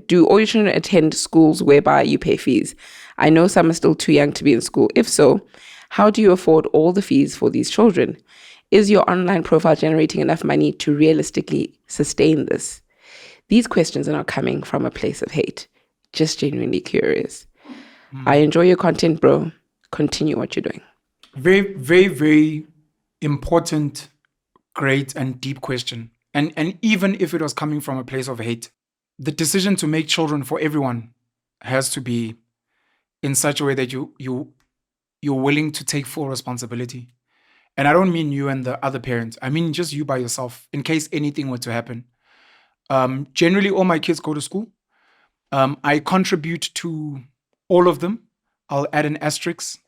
Do all your children attend schools whereby you pay fees? I know some are still too young to be in school. If so, how do you afford all the fees for these children? Is your online profile generating enough money to realistically sustain this? These questions are not coming from a place of hate, just genuinely curious. I enjoy your content, bro. Continue what you're doing. Very, very, very important, great, and deep question. And even if it was coming from a place of hate, the decision to make children for everyone has to be in such a way that you're willing to take full responsibility. And I don't mean you and the other parents. I mean just you by yourself, in case anything were to happen. Generally, all my kids go to school. I contribute to all of them. I'll add an asterisk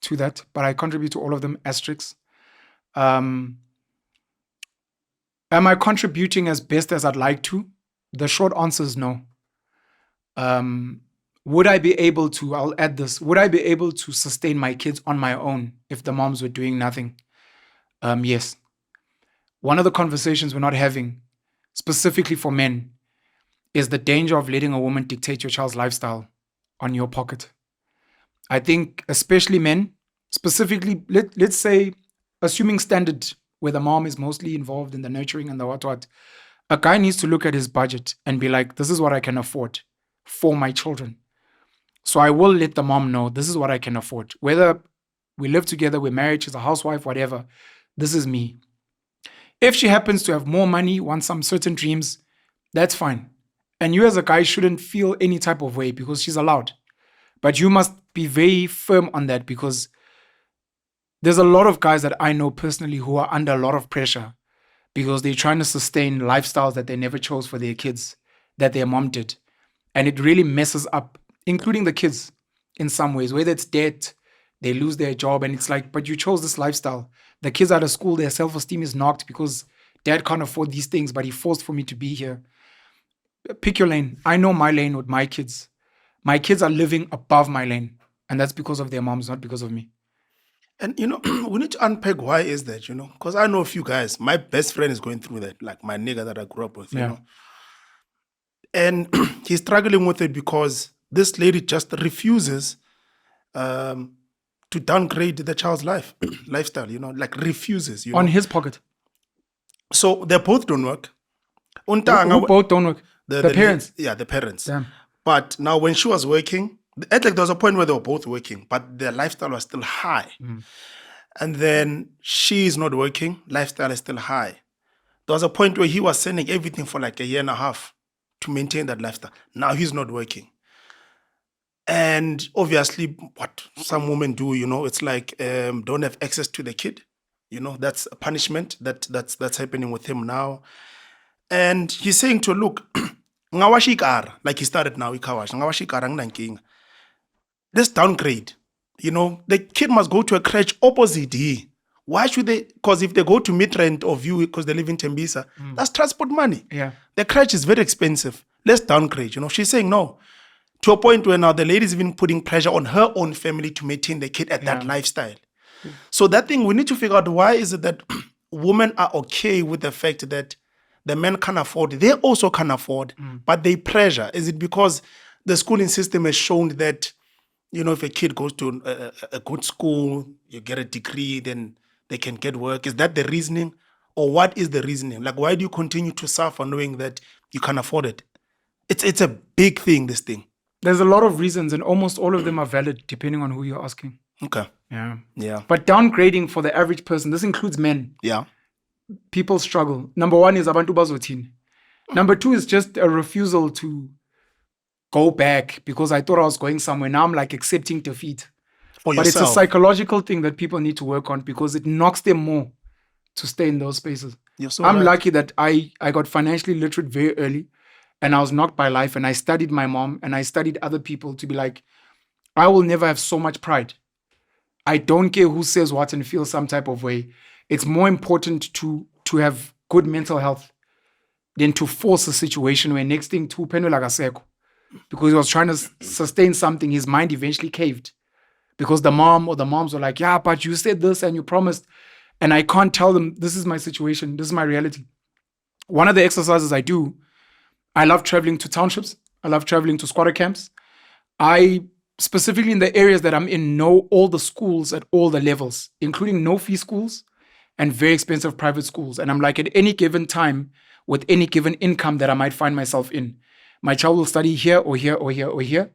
to that, but I contribute to all of them, asterisk. Am I contributing as best as I'd like to? The short answer is no. Would I be able to, I'll add this, would I be able to sustain my kids on my own if the moms were doing nothing? Yes. One of the conversations we're not having, specifically for men, is the danger of letting a woman dictate your child's lifestyle on your pocket. I think especially men, specifically, let's say, assuming standard, where the mom is mostly involved in the nurturing and the what, a guy needs to look at his budget and be like, this is what I can afford for my children. So I will let the mom know, this is what I can afford. Whether we live together, we're married, she's a housewife, whatever, this is me. If she happens to have more money, wants some certain dreams, that's fine. And you as a guy shouldn't feel any type of way because she's allowed. But you must be very firm on that, because there's a lot of guys that I know personally who are under a lot of pressure because they're trying to sustain lifestyles that they never chose for their kids, that their mom did. And it really messes up, including the kids in some ways, whether it's debt, they lose their job, and it's like, but you chose this lifestyle. The kids out of school, their self-esteem is knocked because dad can't afford these things, but he forced for me to be here. Pick your lane. I know my lane with my kids. My kids are living above my lane, and that's because of their moms, not because of me. And, we need to unpack why is that, because I know a few guys. My best friend is going through that, like my nigga that I grew up with, you know. And he's struggling with it because this lady just refuses to downgrade the child's lifestyle, like refuses. On his pocket. So they both don't work. Who both don't work? The parents? The parents. Damn. But now when she was working, there was a point where they were both working, but their lifestyle was still high. And then she's not working, lifestyle is still high. There was a point where he was sending everything for like a year and a half to maintain that lifestyle. Now he's not working. And obviously what some women do, it's like don't have access to the kid. That's a punishment that's happening with him now. And he's saying to her, look, like he started now, let's downgrade. The kid must go to a crèche opposite here. Why should they? Because if they go to Midrand or View because they live in Tembisa, that's transport money. Yeah. The crèche is very expensive. Let's downgrade. She's saying no. To a point where now the lady's even putting pressure on her own family to maintain the kid at that lifestyle. So that thing, we need to figure out why is it that women are okay with the fact that the men can afford, they also can afford, but they pressure. Is it because the schooling system has shown that, if a kid goes to a good school, you get a degree, then they can get work? Is that the reasoning? Or what is the reasoning? Like, why do you continue to suffer knowing that you can afford it? It's a big thing, this thing. There's a lot of reasons, and almost all of them are valid depending on who you're asking. Okay. Yeah. But downgrading for the average person, this includes men. Yeah. People struggle. Number one is abantu bazothini. Number two is just a refusal to go back because I thought I was going somewhere. Now I'm like accepting defeat. But it's a psychological thing that people need to work on because it knocks them more to stay in those spaces. I'm lucky that I got financially literate very early and I was knocked by life and I studied my mom and I studied other people to be like, I will never have so much pride. I don't care who says what and feel some type of way. It's more important to have good mental health than to force a situation where next thing to Penuel agaseko. Because he was trying to sustain something, his mind eventually caved. Because the mom or the moms were like, yeah, but you said this and you promised. And I can't tell them, this is my situation, this is my reality. One of the exercises I do, I love traveling to townships. I love traveling to squatter camps. I, specifically in the areas that I'm in, know all the schools at all the levels, including no-fee schools and very expensive private schools. And I'm like, at any given time, with any given income that I might find myself in, my child will study here or here or here or here.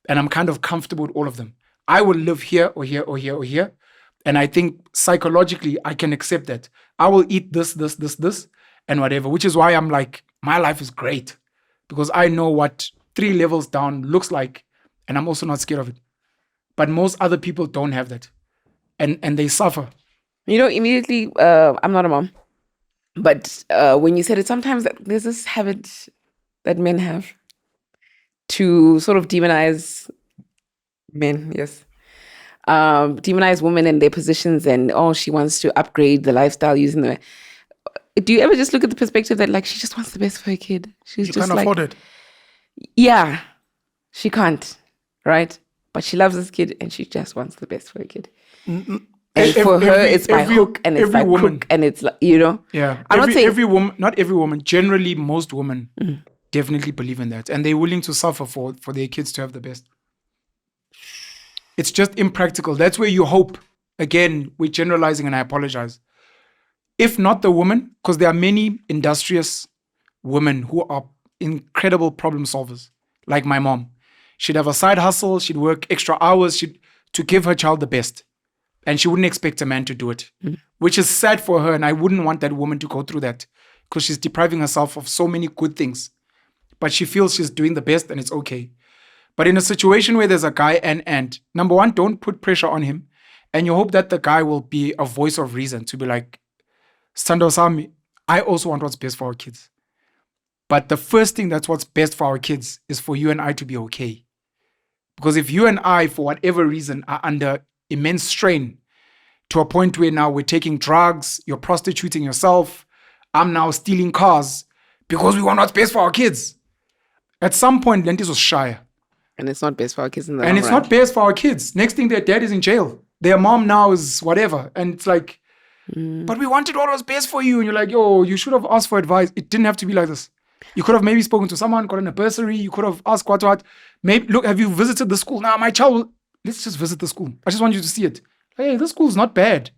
And I'm kind of comfortable with all of them. I will live here or here or here or here. And I think psychologically, I can accept that. I will eat this, and whatever, which is why I'm like, my life is great because I know what 3 levels down looks like. And I'm also not scared of it. But most other people don't have that. And they suffer. You know, immediately, I'm not a mom. But when you said it, sometimes there's this habit that men have to sort of demonize men, yes. Demonize women and their positions and, she wants to upgrade the lifestyle using the... Do you ever just look at the perspective that, like, she just wants the best for her kid? She's You just can't like... afford it. Yeah, she can't, right? But she loves this kid and she just wants the best for her kid. And for her, it's by hook and it's by crook and it's, you know? Yeah. I'm not saying... Every woman, not every woman, generally most women definitely believe in that. And they're willing to suffer for their kids to have the best. It's just impractical. That's where you hope. Again, we're generalizing and I apologize. If not the woman, because there are many industrious women who are incredible problem solvers, like my mom. She'd have a side hustle, she'd work extra hours to give her child the best. And she wouldn't expect a man to do it, which is sad for her. And I wouldn't want that woman to go through that because she's depriving herself of so many good things. But she feels she's doing the best and it's okay. But in a situation where there's a guy and number one, don't put pressure on him. And you hope that the guy will be a voice of reason to be like, Sando Sami, I also want what's best for our kids. But the first thing that's what's best for our kids is for you and I to be okay. Because if you and I, for whatever reason, are under immense strain to a point where now we're taking drugs, you're prostituting yourself, I'm now stealing cars because we want what's best for our kids. At some point, Lentis was shy. And it's not best for our kids in the And long it's run. not best for our kids. Next thing, their dad is in jail. Their mom now is whatever. And it's like, but we wanted what was best for you. And you're like, yo, you should have asked for advice. It didn't have to be like this. You could have maybe spoken to someone, gotten a bursary. You could have asked what. Maybe, look, have you visited the school? Now, my child, let's just visit the school. I just want you to see it. Hey, this school's not bad.